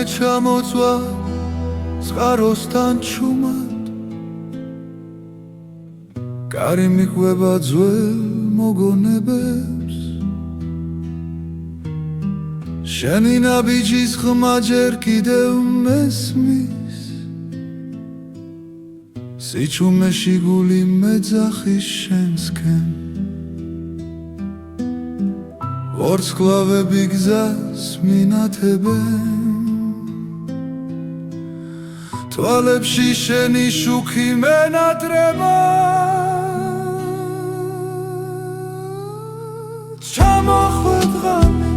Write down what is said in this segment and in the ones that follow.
ჩამოწვა წყაროსთან ჩუმად კარი მიყვება ძველ მოგონებებს შენი ნაბიჯის ხმა ჯერ კიდევ მესმის სიჩუმეში გული მეძახის შენსკენ ვარსკვლავები გზას მინათებენ თვალებში შენი შუქი მენატრება ჩამოხვედ ღამე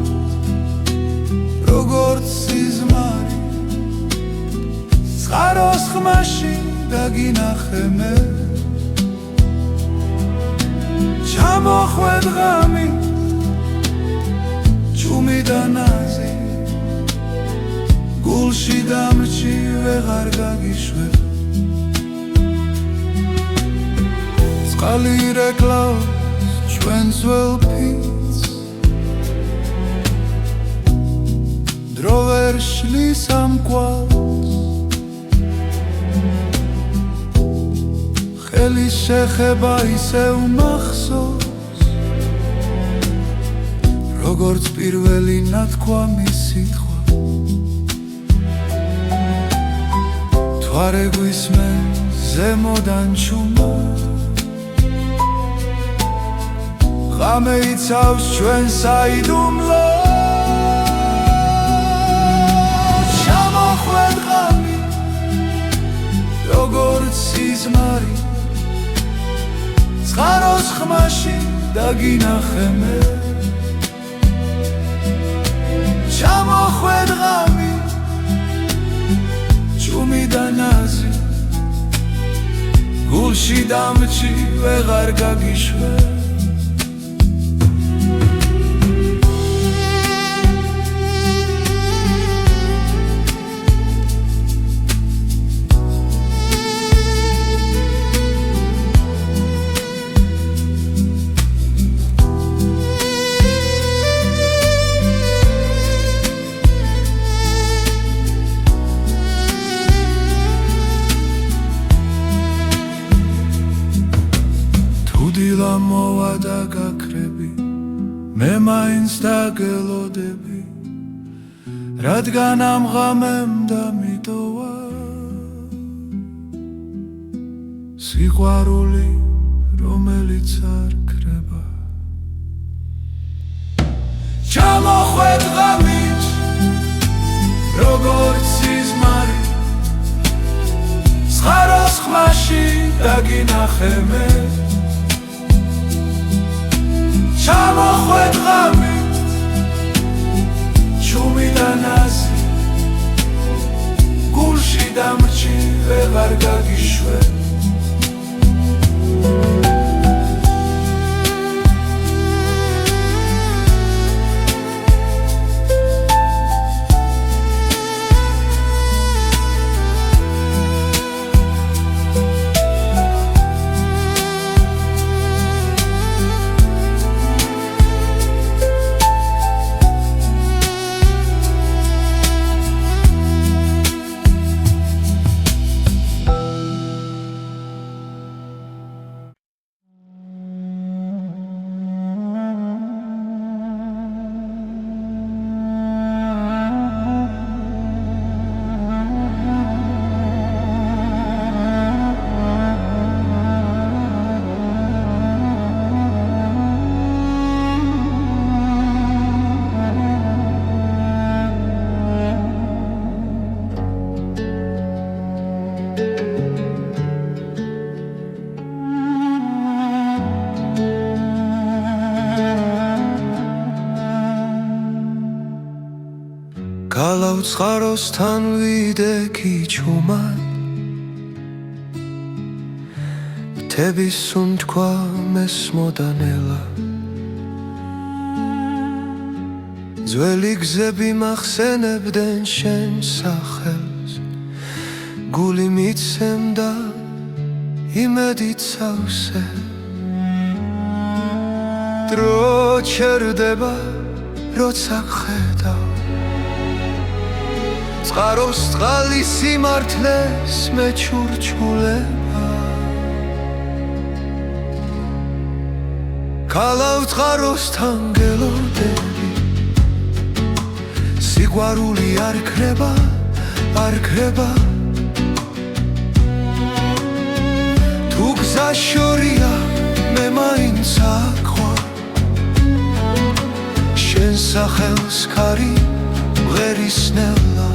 როგორც სიზმარი წყაროს ხმაში დაგინახე მე ჩამოხვედ ღამე ჩუმი და ნაზი გულში დამრჩი ვეღარ გაგიშვებ წყალი რეკლავს ჩვენს ძველ ფიცს დრო ვერ შლის ამ კვალს ხელის შეხება ისევ მახსოვს როგორც პირველი ნათქვამი სიტყვა თვარე გვისმენ ზემოდან ჩუმა ღამე იცავს ჩვენ საიდუმლოს ჩამოხვედ ღამე როგორც სიზმარი წყაროს ხმაში დაგინახე მე ჩამოხვედ ღამე ჩუმი და ნაზი გულში დამრჩი ვეღარ გაგიშვებ დილა მოვა და გაქრები მე მაინც დაგელოდები რადგან ამ ღამემ დამიტოვა სიყვარული რომელიც არ ქრება ჩამოხვედ ღამით როგორც სიზმარი წყაროს ხმაში დაგინახე მე ჩამოხვედ ღამე ჩუმი და ნაზი გულში დამრჩი ვეღარ გაგიშვებ გალავ წყაროსთან ვიდექი ჩუმად მთების სუნთქვა მესმოდანელა ძველი გზები მახსენებდნენ შენ სახელს გული მიცემდა იმედით სავსე დრო ჩერდება როცა ხედავ წყაროს წყალი სიმართლეს მეჩურჩულება ქალავ წყაროსთან გელოდები სიყვარული არ ქრება არ ქრება თუ გზა შორია მე მაინც აქვარ შენ სახელს ქარი მღერისნელა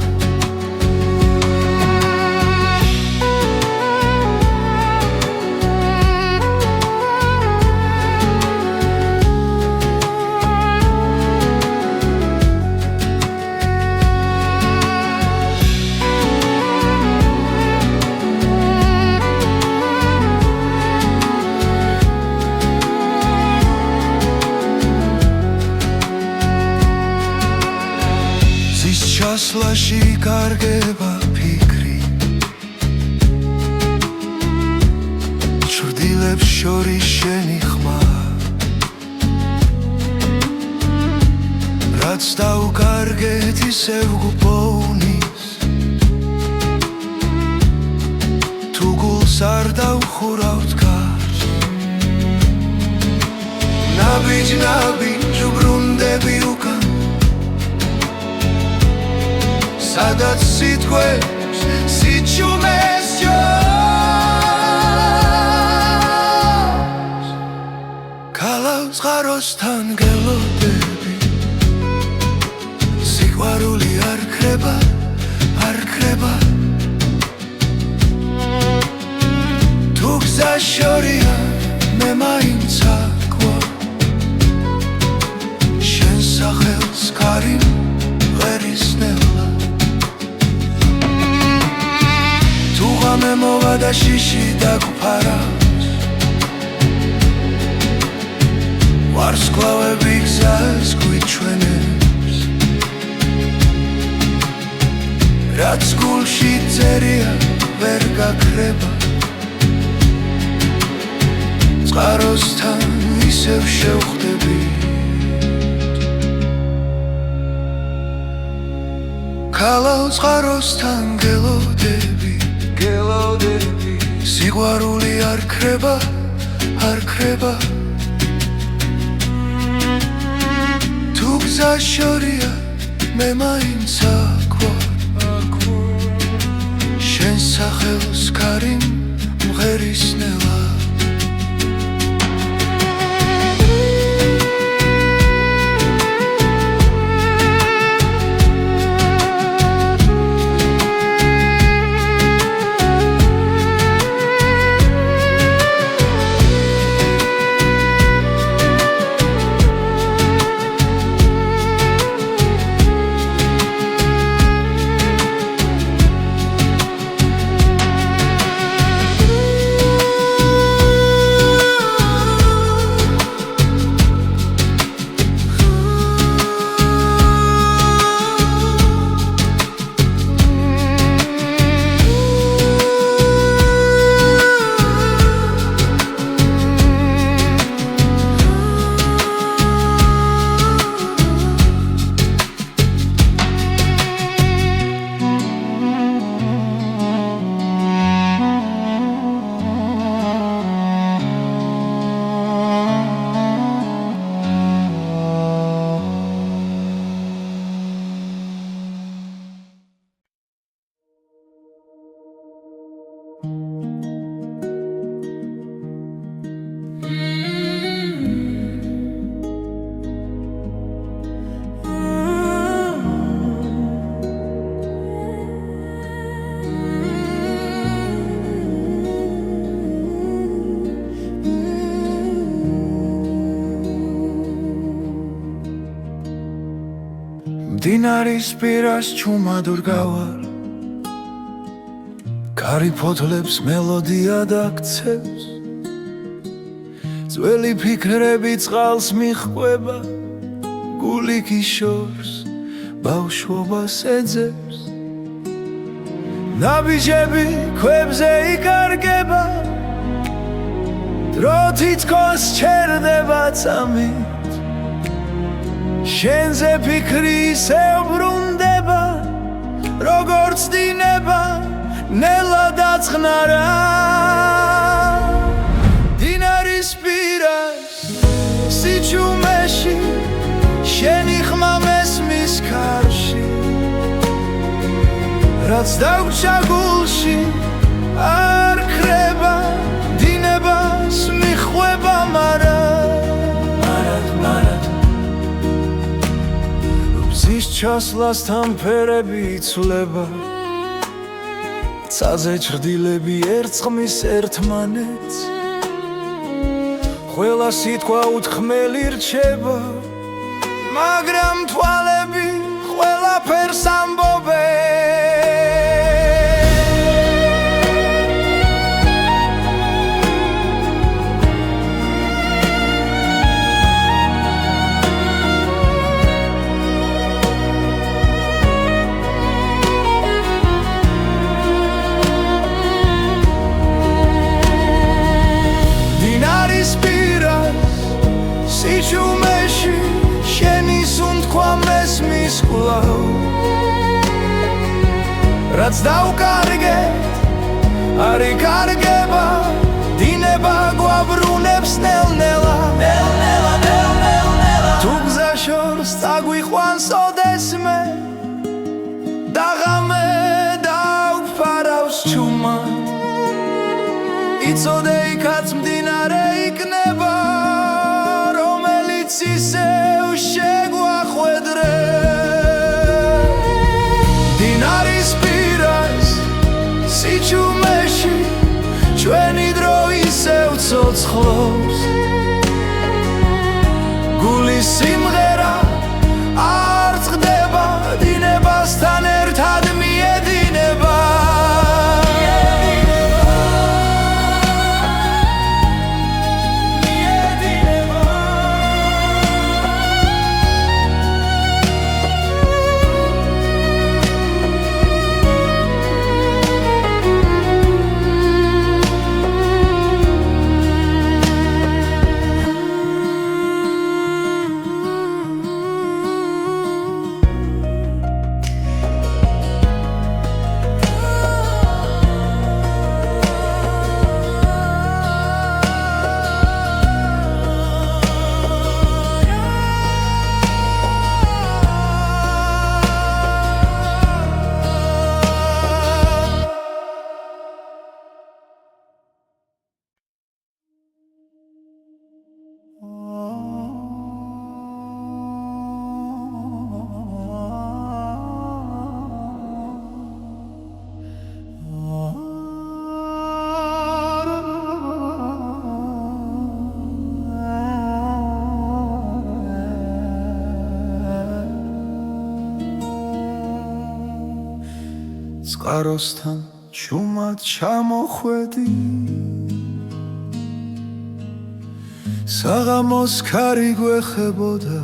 ჩასვლაში კარგება ფიქრი ჩრდილებს შორის შენი ხმა რაც დაუკარგეთ ისევ გუპოვნის თუ გულს არ დავხურავთ გარს ნაბიჯ უბრუნდები უკან სადაც სიტყვებს სიჩუმეს ჯობს ქალავ წყაროსთან გელოდები სიყვარული არ ქრება არ ქრება თუ გზა შორია მე მაინც აქვარ შენ სახელს ქარი მღერისნელა მე მოვა და შიში დაგფარავს ვარსკვლავები გზას გვიჩვენებს რაც გულში წერია ვერ გაქრება წყაროსთან ისევ შევხვდები ქალავ წყაროსთან გელოდები სიყვარული არ ქრება არ ქრება თუ გზა შორია მე მაინც აქვარ შენ სახელს ქარი მღერისნელა მდინარის პირას ჩუმადურ გავარ კარი ფოთლებს მელოდია დაქცევს ძველი ფიქრები წყალს მიჰყვება გული გიშორს ბავშვობას ეძებს ნაბიჯები ქვებზე იკარგება დრო თითქოს ჩერდება წამით შენზე ფიქრი ისევ ბრუნდება როგორც დინება ნელა დაწყნარა დინარის პირას სიჩუმეში შენი ხმა მესმის ქარში რაც დაგვრჩა გულში არ ქრება დინებას მიხვება მარად ბზის ჩასვლასთან ფერები იცვლება ცაზე ჩრდილები ერწყმის ერთმანეთს ყველა სიტყვა უთქმელი რჩება მაგრამ თვალები ყველაფერს ამბობენ სიჩუმეში შენი სუნთქვა მესმის კვლავ რაც დავკარგეთ არ იკარგება დინება გვაბრუნებს ნელ-ნელა თუ გზა შორს წაგვიყვანს ოდესმე და ღამე დავფარავს ჩუმა იცოდე იქაც მდინარე იქნება ისევ შეგვახვედრე დინარის პირას სიჩუმეში ჩვენი დრო ისევ ცოცხლობს გულის სიმღერა არ წყდება დინებასთან ერთად მიედინება წყაროსთან ჩუმად ჩამოხვედი საღამოს ქარი გვეხებოდა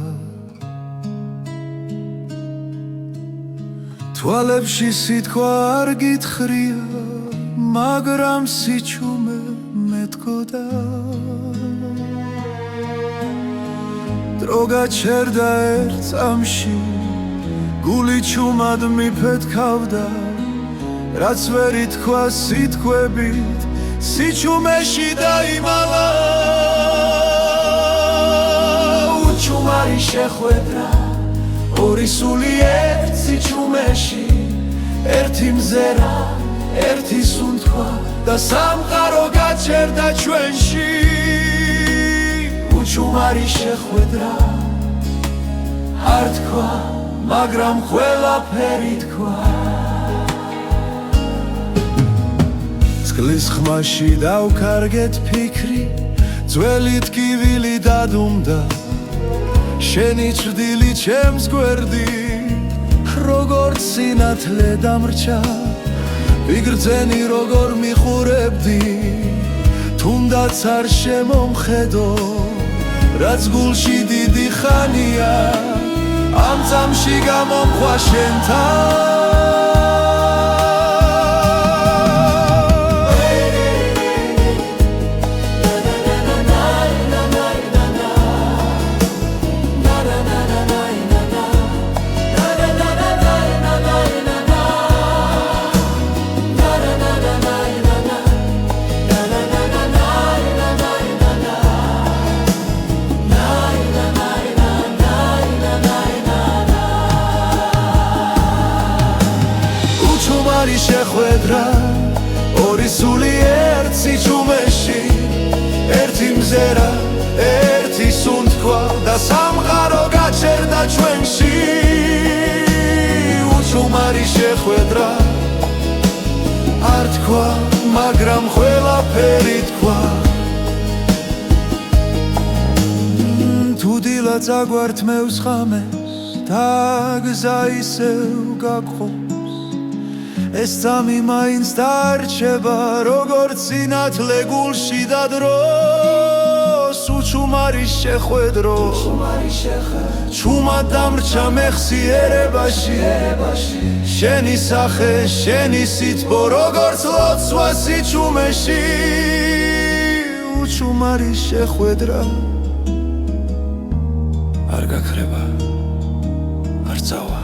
თვალებში სიტყვა არ გითხრია მაგრამ სიჩუმე მეტყოდა დრო გაჩერდა ერთ წამში გული ჩუმად მიფეთქავდა რაც ვერ ითქვა სიტყვებით სიჩუმეში დაიმალა უჩუმარი შეხვედრა ორი სული ერთ სიჩუმეში ერთი მზერა ერთი სუნთქვა და სამყარო გაჩერდა ჩვენში უჩუმარი შეხვედრა არ თქვა მაგრამ ყველაფერი თქვა წყლის ხმაში დავკარგეთ ფიქრი ძველი ტკივილი დადუმდა შენი ჭრდილი ჩემს გვერდით როგორც სინათლე დამრჩა ვიგრძენი როგორ მიხურებდი თუნდაც არ შემომხედო რაც გულში დიდი ხანია ამ წამში გამომხვა შენთან ყველაფერი თქვა თუ დილა წაგვართმევს ხამეს და გზა ისევ გაგხობს ეს წამი მაინც დარჩება როგორც სინათლე გულში და დროს უჩუმარის შეხვედრო ჩუმად დამრჩა მეხსიერებაში შენი სახე შენი სითბო როგორც ლოცვა სიჩუმეში უჩუმარის შეხვედრა არ გაქრება არ წავა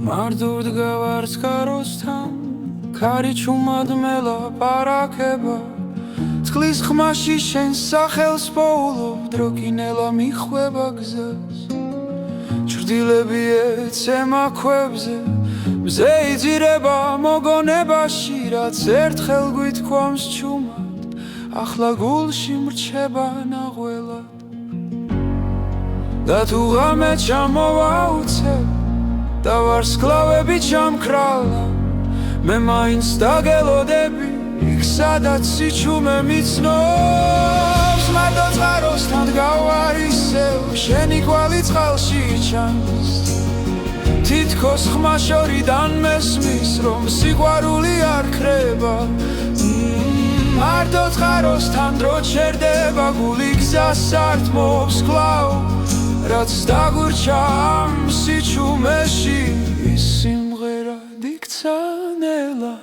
მარტოდ გავარს კაროსთან ქარი ჩუმად მელაპარაკება წყლის ხმაში შენ სახელს პოულობ დროკინელა მიხვება გზას ჩრდილები ეცემა ქვებზე მზე იძირება მოგონებაში რაც ერთხელ გვითქვამს ჩუმად ახლა გულში მრჩება ნაღველად და თუ ღამე ჩამოვაუცებ და ვარსკვლავები ჩამქრალა მე მაინც დაგელოდები იქ სადაც სიჩუმე მიცნობს მარტო წყაროსთან დგავარ ისევ შენი კვალი წყალში ჩანს თითქოს ხმა შორიდან მესმის რომ სიყვარული არ ქრება მარტო წყაროსთან დრო ჩერდება გული გზას ართმობს კვლავ რაც დაგურჩა ამ სიჩუმეში ის სიმღერა დიქცა ნელა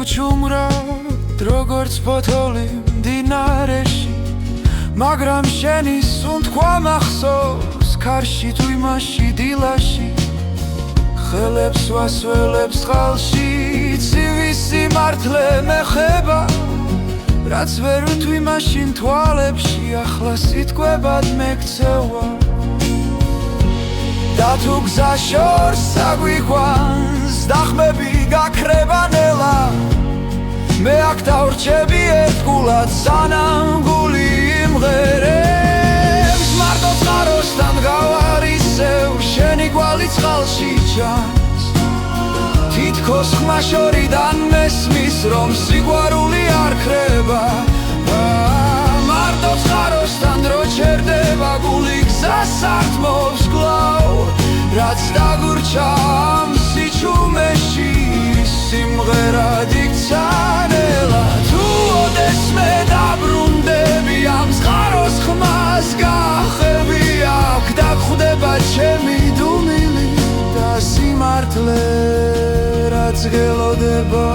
უჩუმრად როგორც ფოთოლი მდინარეში მაგრამ შენი სუნთქვა მახსოვს ქარში თუ იმაში დილაში ხელებს ვასველებს წყალში ცივი სიმართლე მეხება რაც ვერ ვთვი მაშინ თვალებში ახლა სიტყვებად მეკცევა და თუ გზა შორს საგვიყვანს დახმები გაქრება ნელა მე აქ დავრჩები ერთგულად სანამ გული იმღერებს მარტო წყაროსთან გავარ ისევ შენი კვალი წყალში ჩანს თითქოს ხმა შორიდან მესმის რომ სიყვარული არ ქრება მარტო წყაროსთან დრო ჩერდება გული გზას ართმობს კვლავ რაც დაგურჩა ამ სიჩუმეში სიმღერა დიქცა ნელა თუ ოდესმე დაბრუნდები ამ წყაროს ხმას გახები აქ დაგხვდება ჩემი დუმილი და სიმართლე რაც გელოდება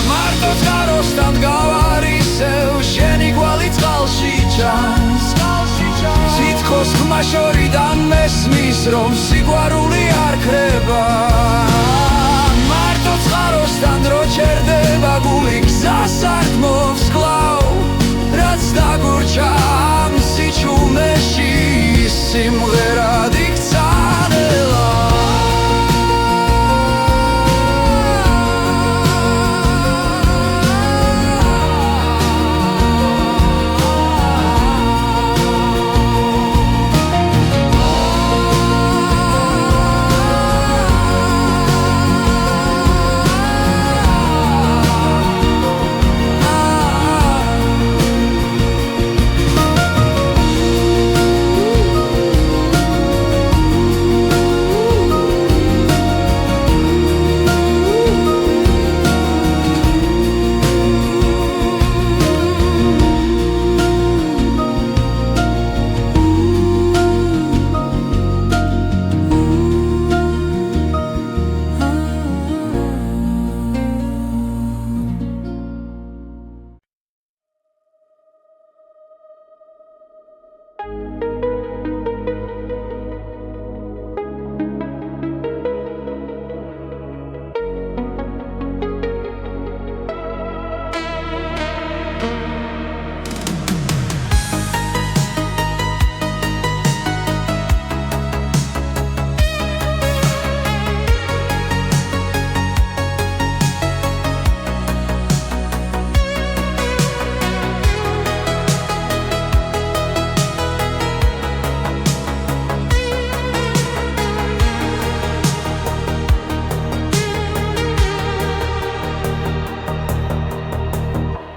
მარტო წყაროსთან გავარ ისევ შენი კვალი წყალში ჩანს თითქოს ხმა შორიდან მესმის რომ სიყვარული არ ქრება მარტო წყაროსთან დრო ჩერდება გული გზას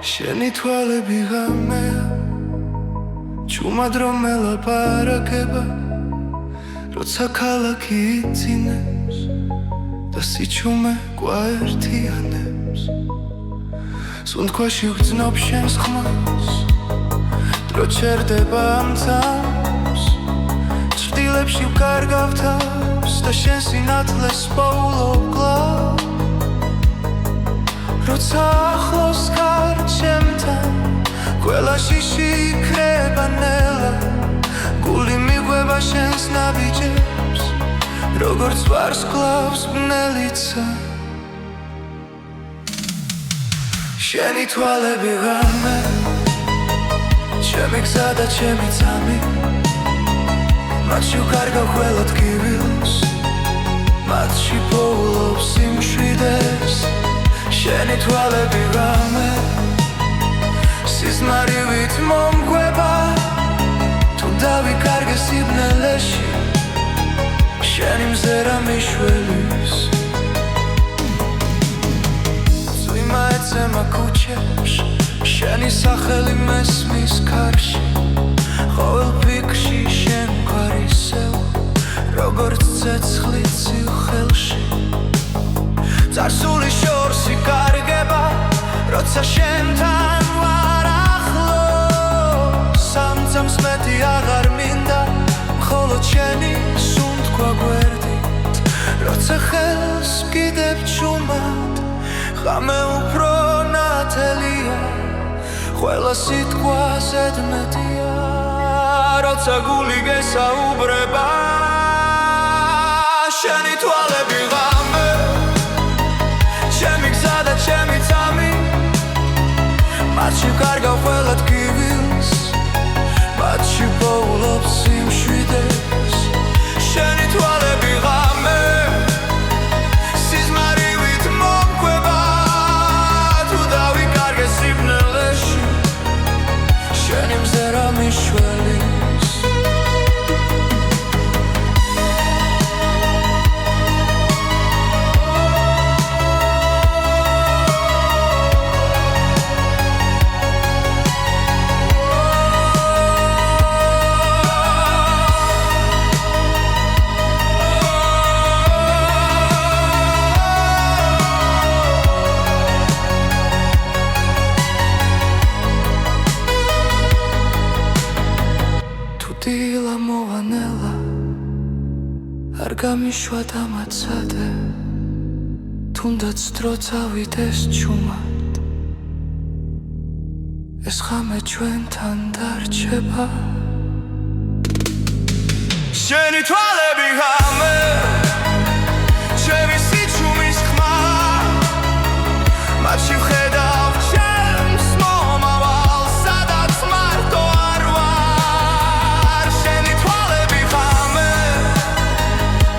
შენი თვალები ღამეა ჩუმად რომ მელაპარაკება როცა ქალაქი იცინებს და სიჩუმე გვაერთიანებს სუნთქვაში ვგრძნობ შენს ხმას დრო ჩერდება ამ თავს ჭრდილებში ვკარგავ თავს და შენ სინათლეს პოულობ კლავ როცა ახლოს ხარ ჩემთან ყველა შიში იქრება ნელა გული მიგვება შენს ნაბიჯებს როგორც ვარსკვლავს ბნელიცა შენი თვალები ღამე ჩემი გზა და ჩემი წამი მათში ვკარგავ ყველა ტკივილს მათში პოულობ სიმშვიდეს შენი თვალები ღამე სიზმარივით მომგვება თუ დავიკარგე სიბნელეში შენი მზერა მიშველის წვიმა ეცემა ქუჩებში შენი სახელი მესმის ქარში ყოველ ფიქრში შენ გვარისევ როგორც ცეცხლი ცივ ხელში წარსული შორს იკარგება როცა შენთან ვარ ახლოს სამწამს მეტი აღარ მინდა მხოლოდ შენი სუნთქვა გვერდით როცა ხელს ვკიდებ ჩუმად ღამე უფრო ნათელია ყველა სიტყვა ზედმეტია როცა გული გესაუბრება შენი თვალები ღამე ჩემი გზა და ჩემი წამი მათში ვკარგავ ყველა ტკივილს მათში პოულობ სიმშვიდეს შენი თვალები ღამე სიზმარივით მომკვება თუ დავიკარგე სიბნელეში შენი მზერა მიშველის დილა მოვანელა არ გამიშვა დამაცადე თუნდაც დრო წავიდეს ჩუმად ეს ღამე ჩვენთან დარჩება შენი თვალები ღამე ჩემი სიჩუმის ხმა მათში ვხედავ ჩემს მომავალს სადაც მარტო არ ვარ შენი თვალები ღამე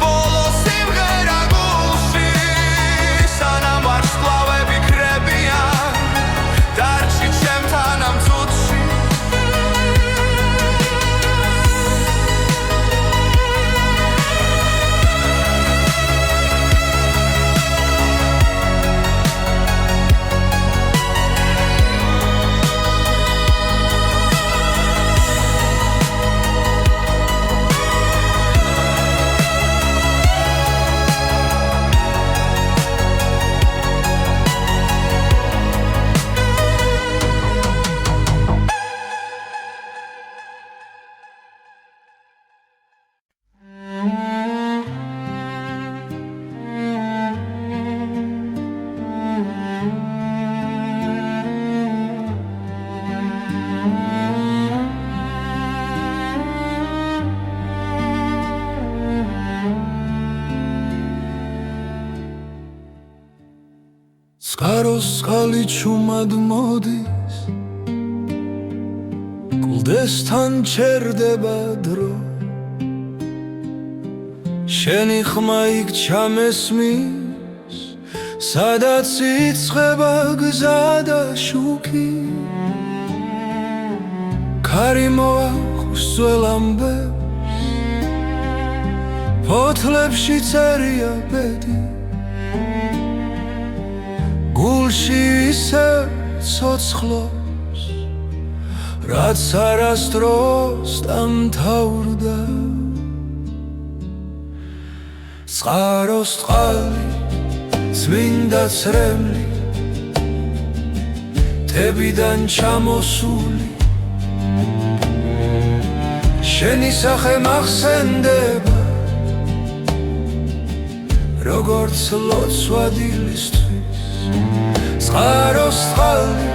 ბოლო სიმღერა გულში სანამ ვარსკვლავები ქრებიან დარჩი ჩემთან ამ წუთში სკაროს ხალი ჩუმად მოდის გულდესთან ჩერდება დრო შენი ხმა იქ ჩამესმის სადაც იწყება გზა და შუქი ქარი მოახოს ძველ ამბებს ფოთლებში წერია ბედი გულში ისევ ცოცხლობს რაც არასდროს დამთავრდა წყაროს წყალი წმინდა ცრემლი თებიდან ჩამოსული შენი სახე მახსენდება როგორც ლოცვა დილისთვის წყაროს წყალი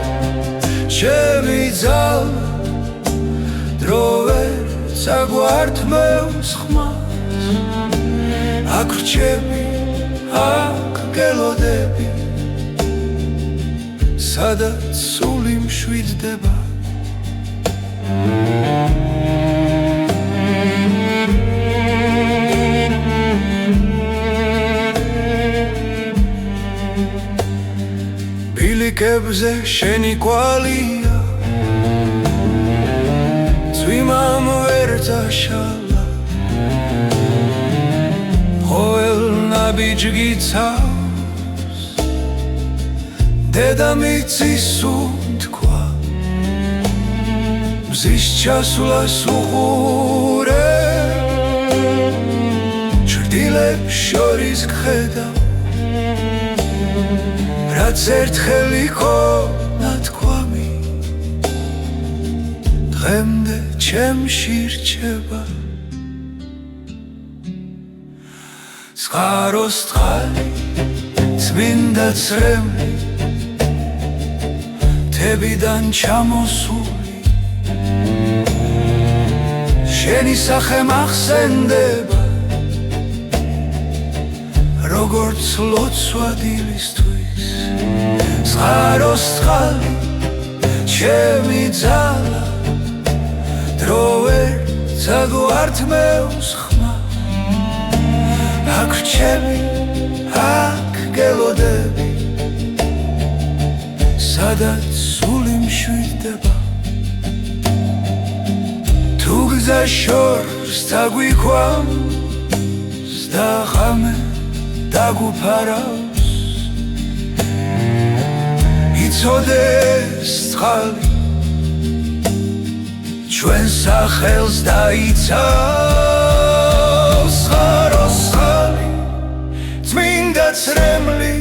ჩემი ძალა დრო ვერ საგვართმევს ხმას აქ რჩები აქ გელოდები სადაც სული მშვიდდება ბილიკებზე შენი კვალია წვიმამ ვერ დაშალა ყოველ ნაბიჯგი ცავს დედამიწის უთქვა მზის ჩასვლას უყურე ჩრდილებს შორის გხედავ რაც ერთხელ იქონა თქვამი დღემდე ჩემში რჩება წყაროს წყალი წმინდა ცრემლი თებიდან ჩამოსული შენი სახე მახსენდება როგორც ლოცვა დილისთვის წყაროს წყალი ჩემი ძალა დრო ვერ საგვართმევს ხმას აქ რჩები აქ გელოდები სადაც სული მშვიდდება თუ გზა შორს დაგვიქვამს და ღამე დაგუფარავს იცოდეს წყალი ჩვენ სახელს დაიცავს წყაროს წყალი წმინდა ცრემლი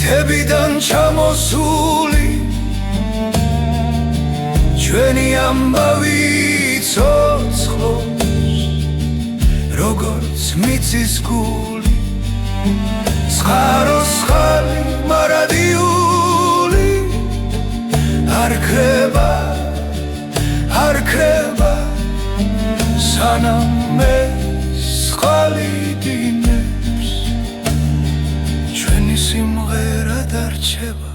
თებიდან ჩამოსული ჩვენი ამბავი ცოცხლობს როგორც მიწის გული წყაროს წყალი მარადიული არ ქრება სანამ მე წყალი დინებს ჩვენი სიმღერა დარჩება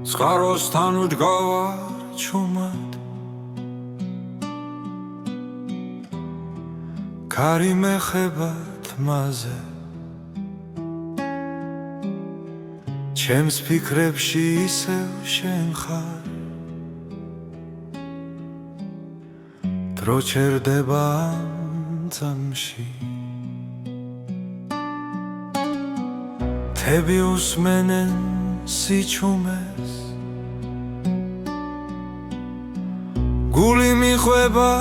წყაროსთან ვდგავარ ჩუმად კარი მეხება თმაზე ჩემს ფიქრებში ისევ შენ ხარ დრო ჩერდება ამ წამში თები უსმენენ სიჩუმეს გული მიხვება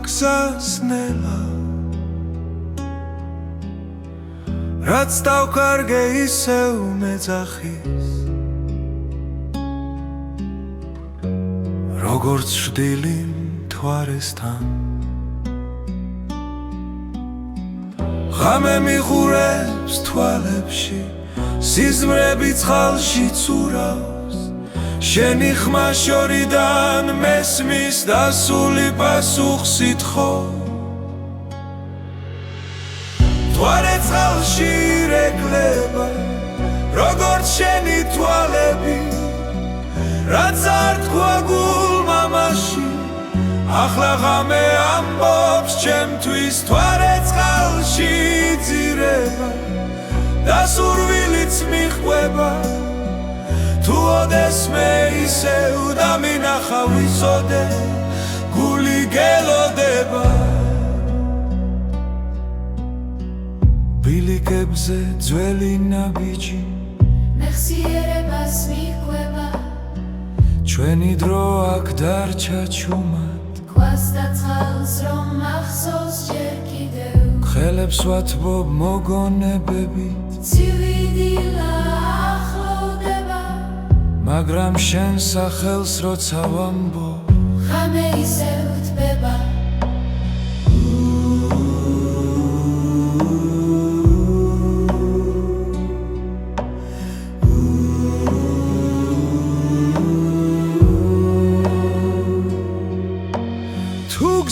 გზას ნელა რაც დავკარგე ისევ მეძახის როგორც შვდილი მთვარესთან ღამე მიხურებს თვალებში სიზმრები წყალში ცურავს შენი ხმა შორიდან მესმის დასული პასუხს ითხოვ მთვარე წყალში ირეკლება როგორც შენი თვალები რაც არ თქვა გულმა მაშინ ახლა ღამე ამბობს ჩემთვის მთვარე წყალში იძირება და სურვილიც მიჰყვება თუ ოდესმე ისევ დამინახა ვიცოდე გული გელოდება ბილიკებზე ძველი ნაბიჯი მეხსიერებას მიჰყვება ჩვენი დრო აქ დარჩა ჩუმად ქვას და წყალს რომ ახსოვს ჯერ კიდევ ხელებს ვათბობ მოგონებებით ცივი დილა ახლოვდება მაგრამ შენ სახელს როცა ვამბობ ღამე ისევ თბება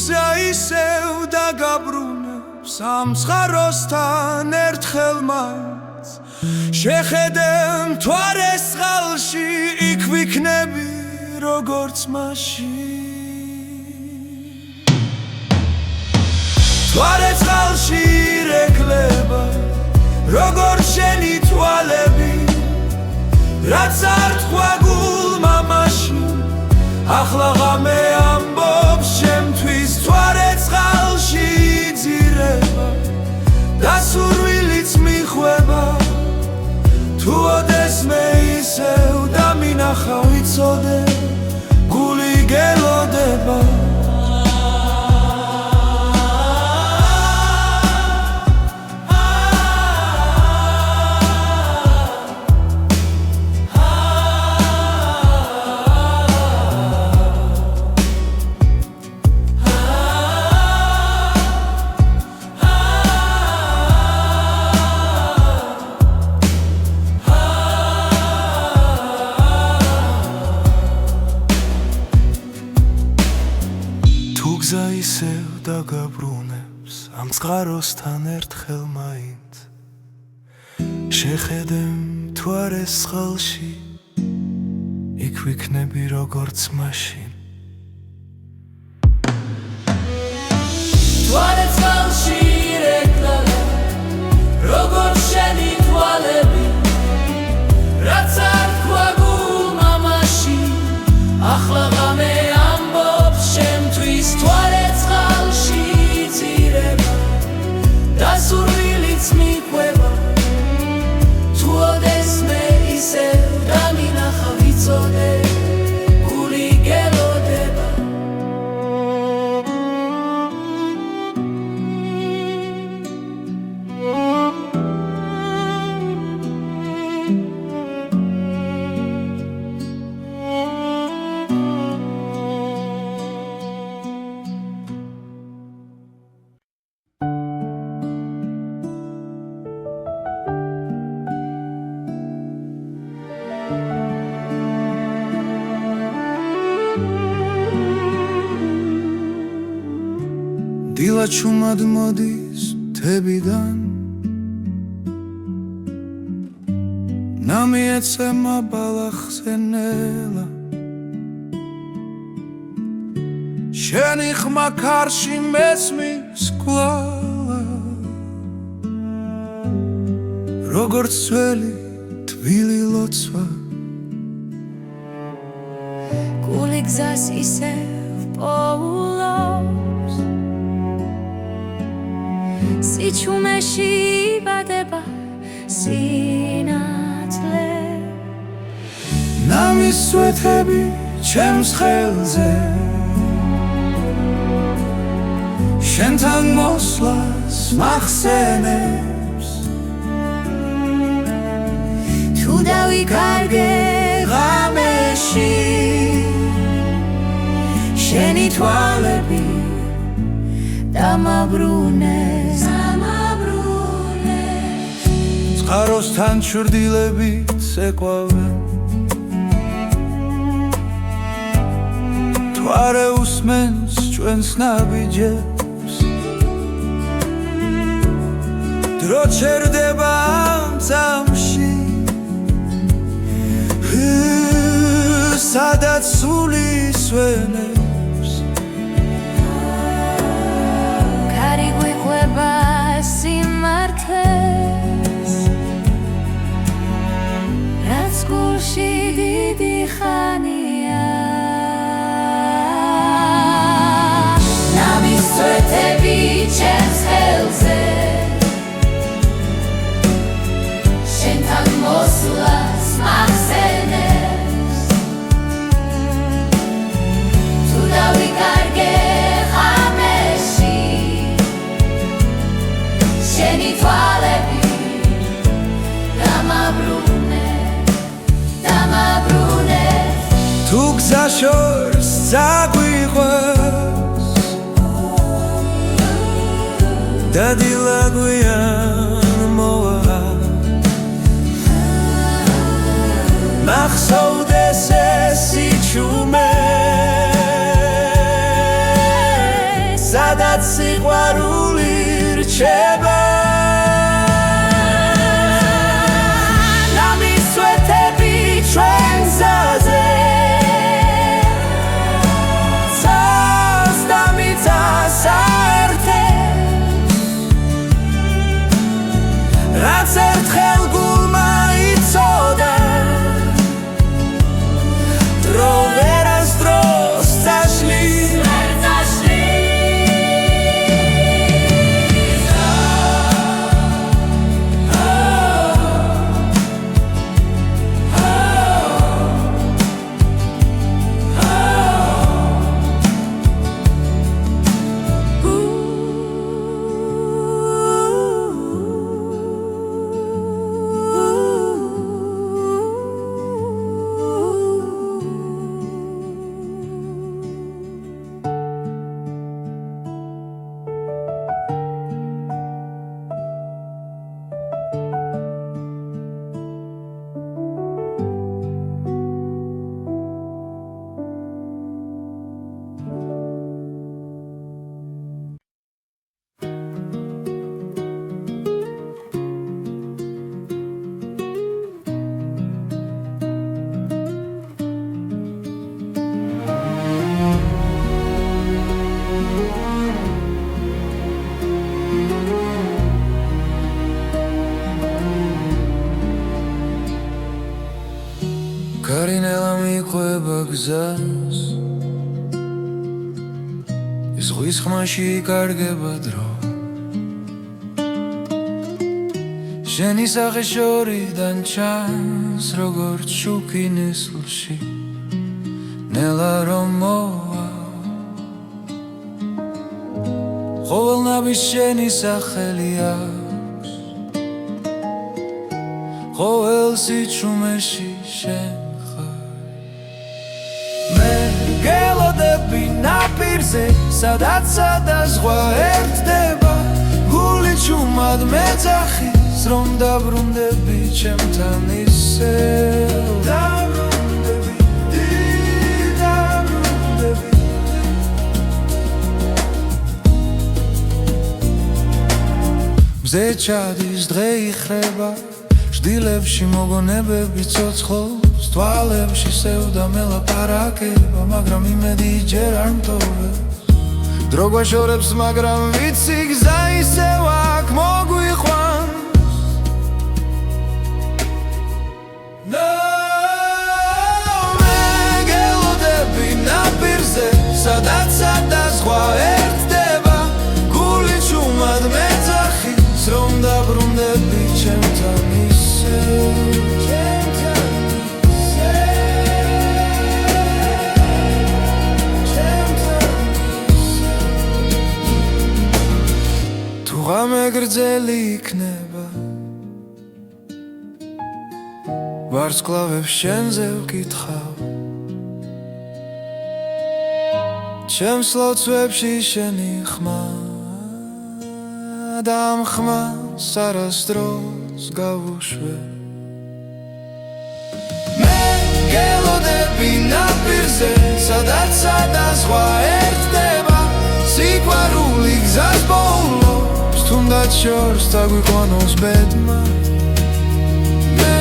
გზა ისევ დაგაბრუნებს ამ წყაროსთან ერთხელ მაინც შეხედე მთვარეს წყალში იქ ვიქნები როგორც მაშინ მთვარე წყალში ირეკლება როგორც შენი თვალები რაც არ თქვა გულმა მაშინ ახლა ღამე ამბობს ჩემთვის მთვარე წყალში იძირება და სურვილიც მიჰყვება თუ ოდესმე ისევ დამინახა ვიცოდე გული გელოდება გზა ისევ დაგაბრუნებს ამ წყაროსთან ერთხელ მაინც შეხედე მთვარეს წყალში იქ ვიქნები როგორც მაშინ მთვარე წყალში ირეკლება როგორც შენი თვალები რაც არ თქვა გულმა მაშინ ახლა ღამე ამბობს ჩემთვის მთვარე წყალში იძირება და სურვილიც მიჰყვება თუ ოდესმე ისევ დამინახა ვიცოდე გული გელოდება დილა ჩუმად მოდის თებიდან ნამი ეცემა ბალახზე ნელა შენი ხმა ქარში მესმის კვლავა როგორც ძველი თბილი ლოცვა გული გზას ისევ პოულობს სიჩუმეში იბადება სინათლე ნამის სვეთები ჩემს ხელზე შენთან მოსვლას მახსენებს თუ დავიკარგე ღამეში შენი თვალები დამაბრუნეს წყაროსთან ჩრდილებით ეკვავენ თუ არ უსმენს ჩვენს ნაბიჯებს დრო ჩერდება ამ წამში სადაც სული სვენებს ქარი გვიყვება სიმართლეს რაც გულში დიდი ხანია ნამის სვეთები ჩემს ხელზე შენთან მოსვლას მახსენებს თუ დავიკარგე ღამეში შენი თვალები დამაბრუნეს თუ გზა შორს წაგვიყვეს და დილა გვიან მოვა მახსოვდეს ეს სიჩუმე სადაც სიყვარული რჩება ნამის სვეთები ჩვენ გზაზე ცას და მიწას აერთებს რაც ერთხელ გულმა იცოდა დრო ვერასდროს წაშლის გარინელა მიყვება გზას ის ზღვის ხმაში იკარგება დრო შენი სახე შორიდან ჩანს როგორც შუქი ნისლში ნელა რომ მოვა ყოველ ნაბის შენი სახელი აქვს ყოველ სიჩუმეში შენ გელოდები ნაპირზე სადაც სადაზღვა ერთდება გული ჩუმად მეძახის რომ დაბრუნდები ჩემთან ისევ დაბრუნდები მზე ჩადის დღე იხრება ჟდილებში მოგონებები ცოცხლობს თვალებში სევდა მელაპარაკება მაგრამ იმედი ჯერ არ მტოვებს დრო გვაშორებს მაგრამ ვიცი გზა ისევ აქ მოგვიყვანს გრძელი იქნება ვარსკვლავებს შენზე ვკითხავ ჩემს ლოცვებში შენი ხმა და ამ ხმას არასდროს გავუშვებ მე გელოდები ნაპირზე სადაც სადაზღვა ერთდება სიყვარული გზას ბოლოს თუნდაც შორს დაგვიყვანოს ბედმა მე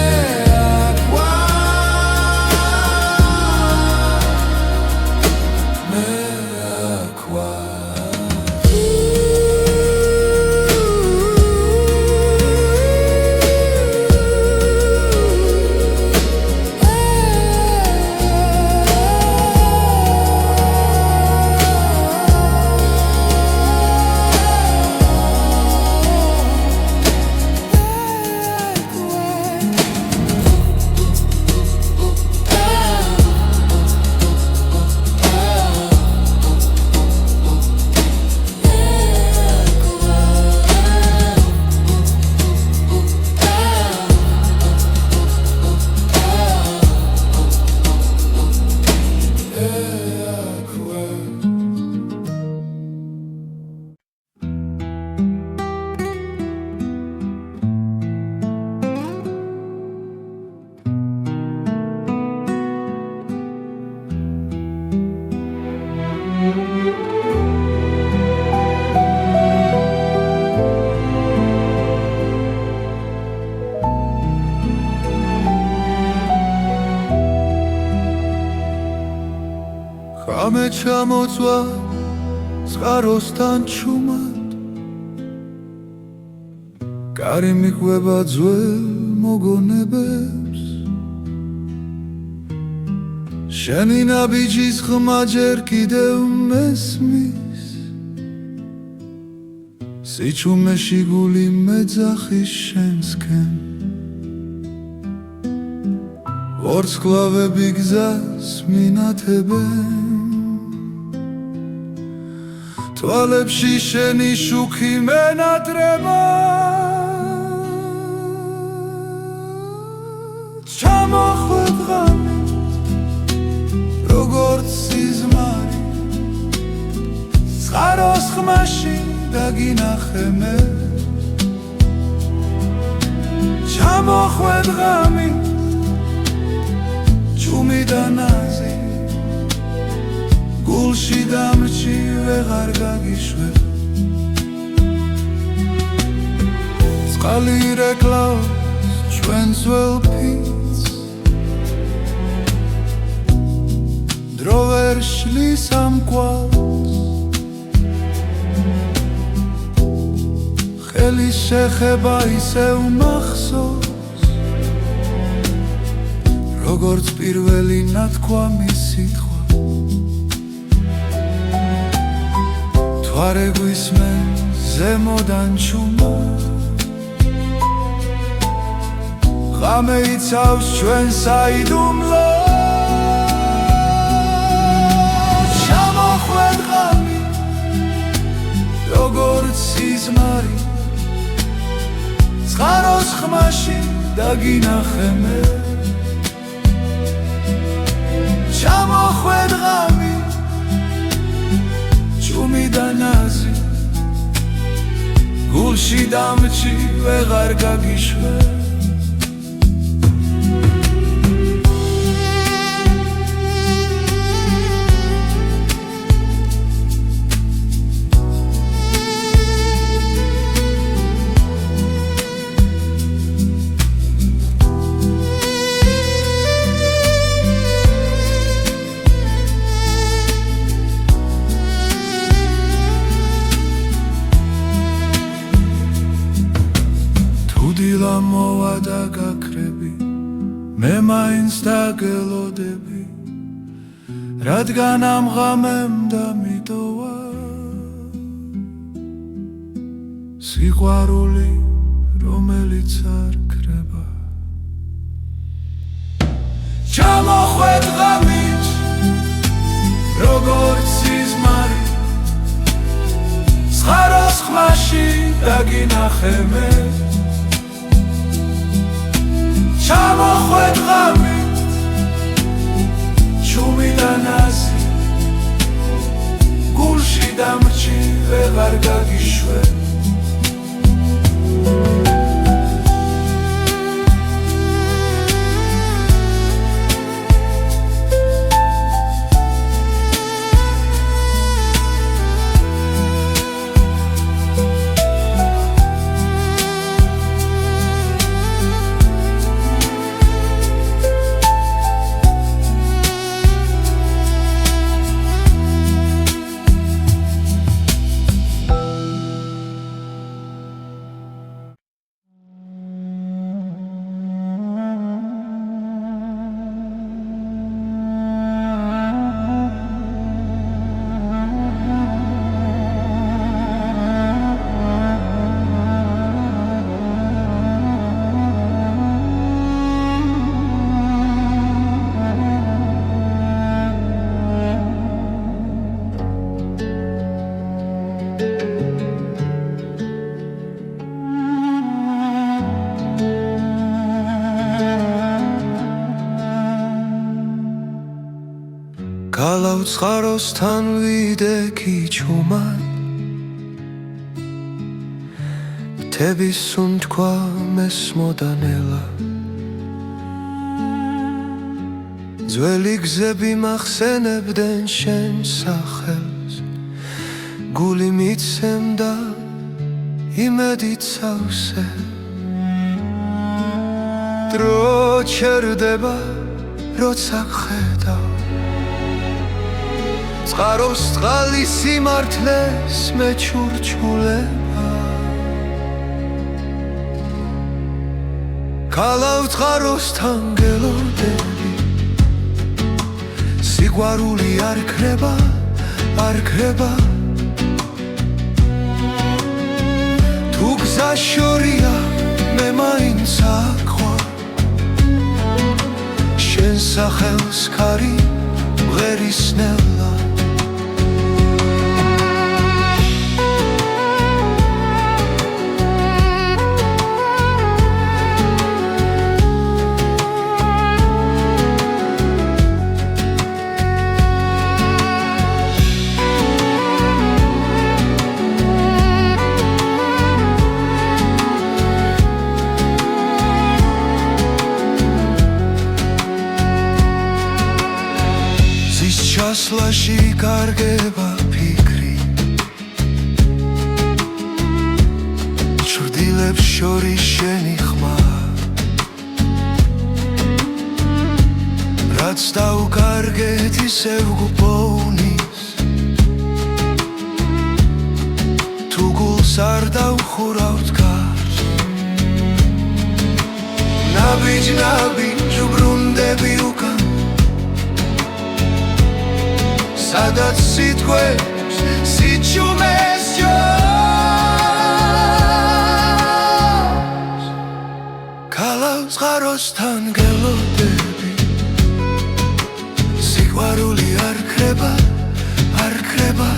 აქ ვარ ხამე ჩამოწვა წყაროსთან ჩუმად კარი მიყვება ძველ მოგონებებს შენი ნაბიჯის ხმა ჯერ კიდევ მესმის სიჩუმეში გული მეძახის შენსკენ ვარსკვლავები გზას მინათებენ თვალებში შენი შუქი მენატრება ჩამოხვედ ღამე როგორც სიზმარი წყაროს ხმაში დაგინახე მე ჩამოხვედ ღამე ჩუმი და ნაზი გულში დამრჩი ვეღარ გაგიშვებ წყალი რეკლავს ჩვენს ძველ ფიცს დრო ვერ შლის ამ კვალს ხელის შეხება ისევ მახსოვს როგორც პირველი ნათქვამი სიტყვა თვარე გვისმენ ზემოდან ჩუმა ღამე იცავს ჩვენ საიდუმლოს ჩამოხვედ ღამე როგორც სიზმარი წყაროს ხმაში დაგინახე მე ჩამოხვედ ღამე ჩუმი და ნაზი გულში დამრჩი ვეღარ გაგიშვებ დილა მოვა და გაქრები მე მაინც დაგელოდები რადგან ამ ღამემ დამიტოვა სიყვარული რომელიც არ ქრება ჩამოხვედ ღამით როგორც სიზმარი წყაროს ხმაში დაგინახე მე ჩამოხვედ ღამე ჩუმი და ნაზი გულში დამრჩი ვეღარ გაგიშვე გაუცხაროსთან ვიდექი ჩუმან მთების სუნთქვა მესმოდანელა ძველი გზები მახსენებდნენ შენ სახელს გული მიცემდა იმედით სავსე დრო ჩერდება როცა ხედავ წყაროს წყალი სიმართლეს მეჩურჩულება ქალავ წყაროსთან გელოდები სიყვარული არ ქრება არ ქრება თუ გზა შორია მე მაინც აქვარ შენ სახელს ქარი მღერისნელა ჩასვლაში კარგება ფიქრი ჩრდილებს შორის შენი ხმა რაც დაუკარგეთ ისევ გუპოვნის თუ გულს არ დავხურავთ გარს ნაბიჯ ბრუნდები უკან სადაც სიტყვებს სიჩუმეს ჯობს ქალავ წყაროსთან გელოდები სიყვარული არ ქრება არ ქრება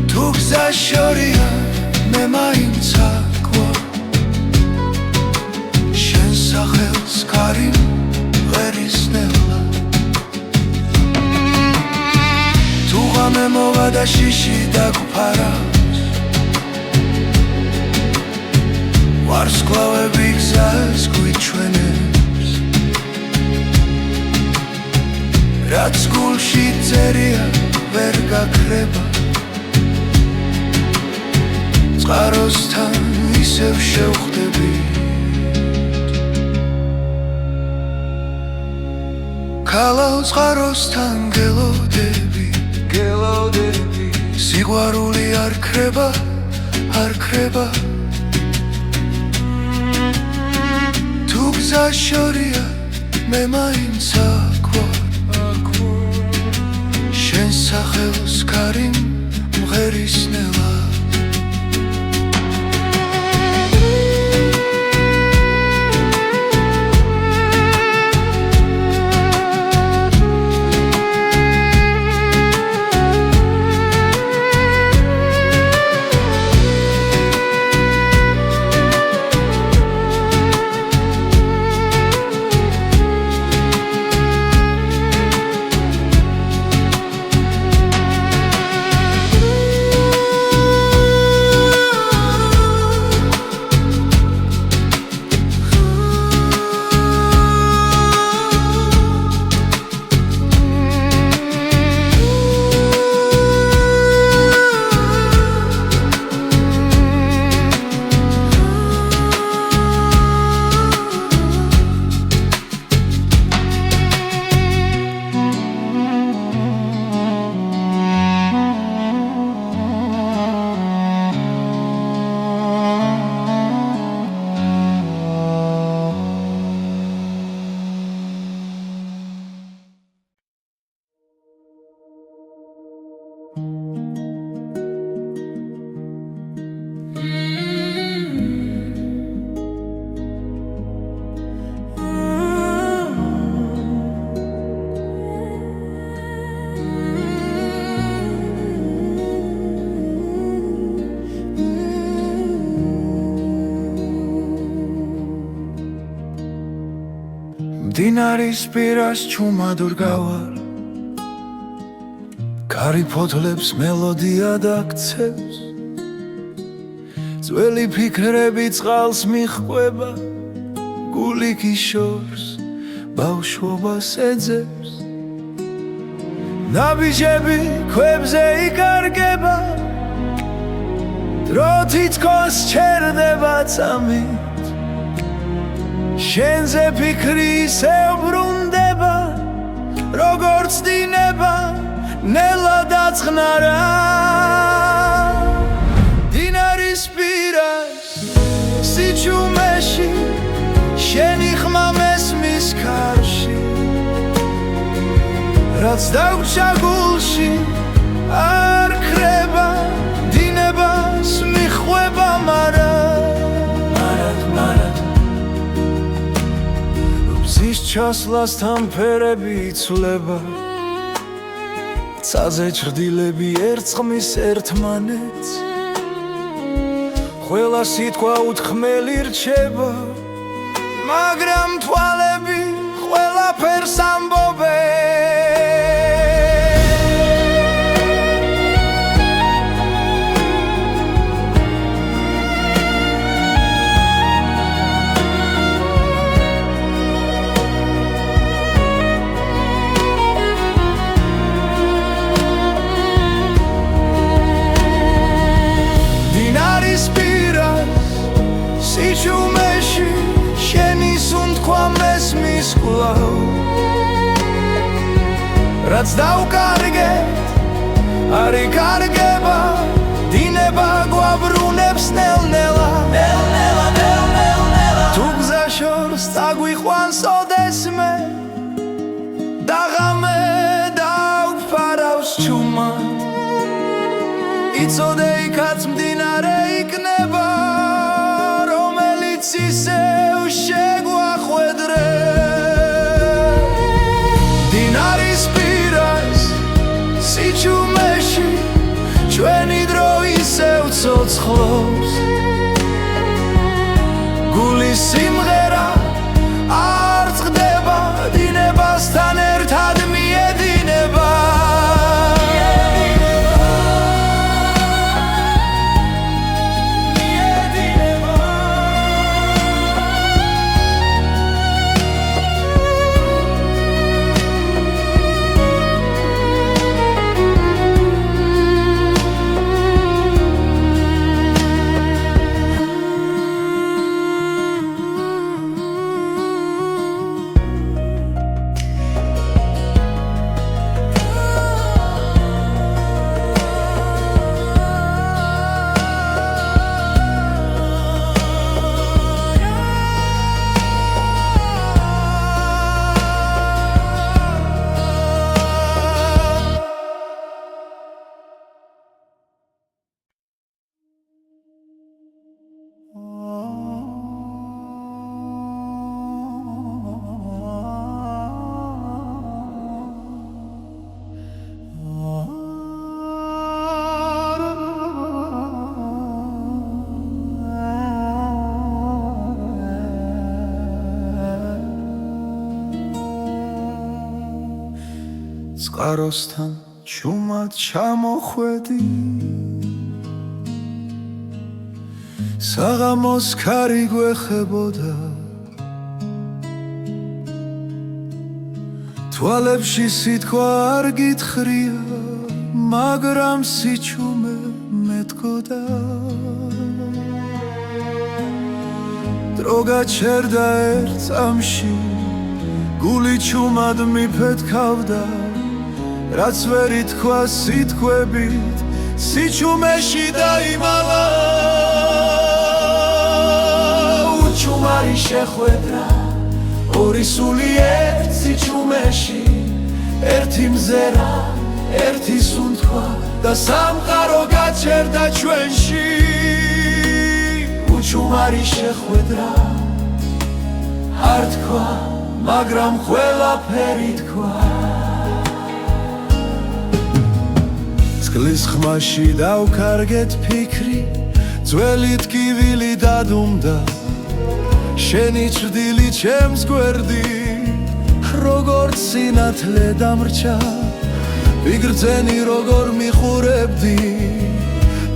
თუ გზა შორია მე მაინც აქვარ შენ სახელს ქარი მღერისნელა მე მოვა და შიში დაგფარავს ვარსკვლავები გზას გვიჩვენებს რაც გულში წერია ვერ გაქრება წყაროსთან ისევ შევხვდები ქალავ წყაროსთან გელოდები სიყვარული არ ქრება არ ქრება თუ გზა შორია მე მაინც აქვარ შენ სახელს ქარი მღერისნელა მდინარის პირას ჩუმად ვდგავარ კარი ფოთლებს მელოდია დაქცევს ძველი ფიქრები წყალს მიჰყვება გული გიშორს ბავშვობას ეძებს ნაბიჯები ქვებზე იკარგება დრო თითქოს ჩერდება წამით შენზე ფიქრი ისევ ბრუნდება როგორც დინება ნელა დაწყნარა მდინარის პირას სიჩუმეში შენი ხმა მესმის ქარში რაც დაგვრჩა გულში არ ქრება დინებას მიჰყვება მარად მზის ჩასვლასთან ფერები იცვლება ცაზე ჩრდილები ერწყმის ერთმანეთს ყველა სიტყვა უთქმელი რჩება მაგრამ თვალები ყველაფერს ამბობენ სიჩუმეში შენი სუნთქვა მესმის კვლავ რაც დავკარგე არ იკარგება დინება გვაბრუნებს ნელ-ნელა თუ გზა შორს წაგვიყვანს ოდესმე და ღამე დავფარავს ჩუმად იცოდე იქაც მდინარე იქნება ისევ შეგვახვედრე მდინარის პირას სიჩუმეში ჩვენი დრო ისევ ცოცხლობს გულის სიმღერა არ წყდება დინებასთან ერთად მიედინება წყაროსთან ჩუმად ჩამოხვედი საღამოს ქარი გვეხებოდა თვალებში სიტყვა არ გითხრია მაგრამ სიჩუმე მეტყოდა დრო გაჩერდა ერთ წამში გული ჩუმად მიფეთქავდა რაც ვერ ითქვა სიტყვებით სიჩუმეში დაიმალა უჩუმარი შეხვედრა ორი სული ერთ სიჩუმეში ერთი მზერა ერთი სუნთქვა და სამყარო გაჩერდა ჩვენში უჩუმარი შეხვედრა არ თქვა მაგრამ ყველაფერი თქვა წყლის ხმაში დავკარგეთ ფიქრი ძველი ტკივილი დადუმდა შენი ჭრდილი ჩემს გვერდით როგორც სინათლე დამრჩა ვიგრძენი როგორ მიხურებდი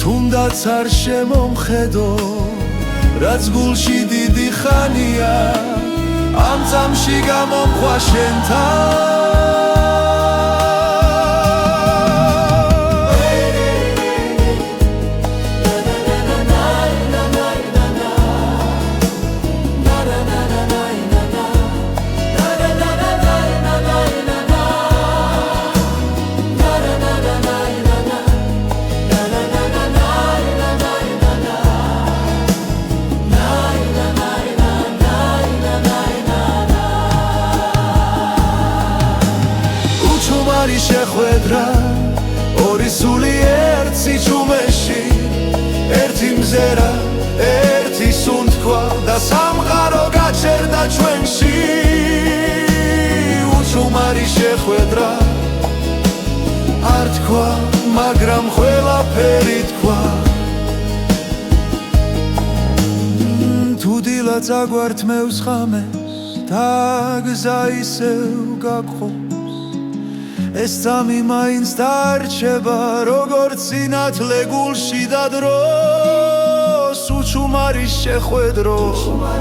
თუნდაც არ შემომხედო რაც გულში დიდი ხანია ამ წამში გამომხვა შენთან არის შეხვედრა ორი სული ერთ სიჩუმეში ერთი მზერა ერთი სუნთქვა და სამყარო გაჩერდა ჩვენში უჩუმარი შეხვედრა არ თქვა მაგრამ ყველაფერი თქვა თუ დილა წაგვართმევს ხამეს და გზა ისევ გაგხობს ეს წამი მაინც დარჩება როგორც სინათლე გულში და დროს უჩუმარი შეხვედრო